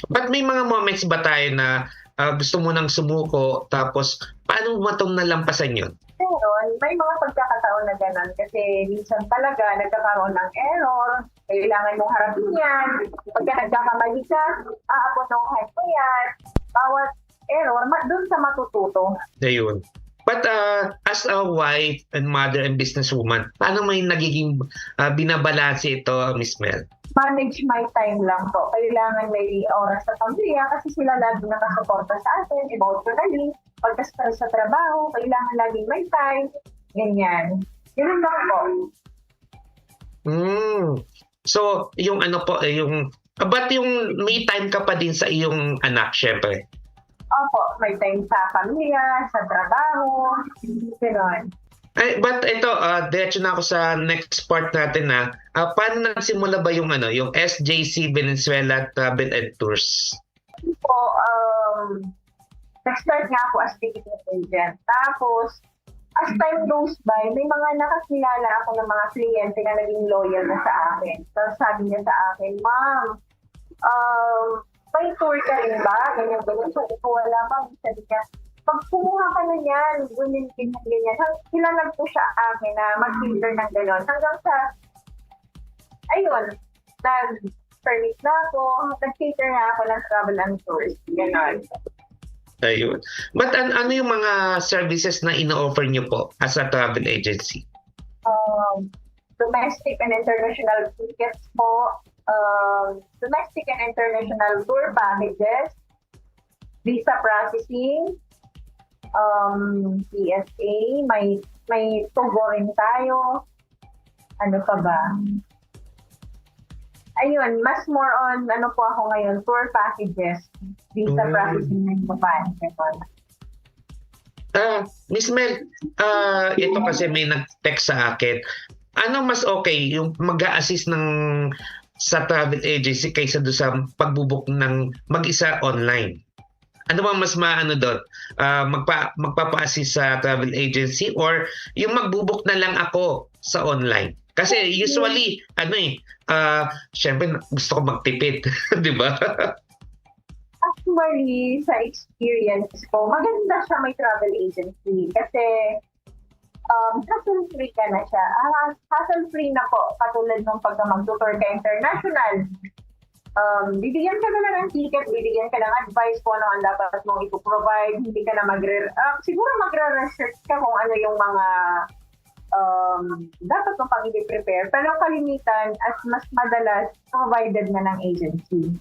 But may mga moments ba tayo na gusto mo nang sumuko tapos paano mo 'tong nalampasan 'yun? Meron, may mga pagkakataon na gano'n kasi minsan talaga nagkakaroon ng error, kailangan mong harapin yan. Pagka nagkakamali ka, aaponohan mo yan. Bawat error, do'n sa matututo. Ayun. But as a wife and mother and businesswoman, paano mo yung nagiging binabalanse ito, Miss Mel? Manage my time lang po. Kailangan may oras sa pamilya kasi sila lagi nakasuporta sa atin emotionally. Pagka-stress sa trabaho, kailangan laging may time. Ganyan. Yun lang po. So, yung ano po, but yung may time ka pa din sa iyong anak, syempre. Opo, may time sa pamilya, sa trabaho, gano'n. But ito, diretso na ako sa next part natin na. Paano nagsimula ba yung SJC Venezuela Travel and Tours? Po, nag-start nga ako as ticketing agent. Tapos, as time goes by, may mga nakakilala ako ng mga kliyente na naging loyal na sa akin. Tapos sabi niya sa akin, Ma'am, may tour ka rin ba? Ganyan. So, wala pa. Sabi niya, pag kumuha ka na yan, ganyan. Hilanag po siya akin na mag-filter ng gano'n. Hanggang sa, ayun, nag-permit na ako, nag-filter na ako ng travel and tours. Gano'n. Ayun. But ano yung mga services na ino-offer niyo po as a travel agency? Domestic and international tickets po, domestic and international tour packages, visa processing, PSA, may tubo rin tayo. Ano pa ba? Ayun, mas more on, po ako ngayon, tour packages, visa processing ng Japan. Miss Mel, ito kasi may nag-text sa akin. Ano mas okay, yung mag-a-assist sa travel agency kaysa doon sa pagbubuk ng mag-isa online? Ano ba mas maano doon? Magpapa-assist sa travel agency or yung magbubuk na lang ako sa online? Kasi usually, syempre gusto ko magtipid, di ba? Actually, sa experience ko, maganda siya may travel agency kasi hassle-free ka na siya. Hassle-free na po, katulad ng pagka mag-tour ka international. Bibigyan ka na lang ng ticket, bibigyan ka ng advice kung ano ang dapat mong ipoprovide. Hindi ka na siguro magre-research ka kung ano yung mga dapat mong pang i-prepare. Pero kalimitan, as mas madalas, provided na ng agency.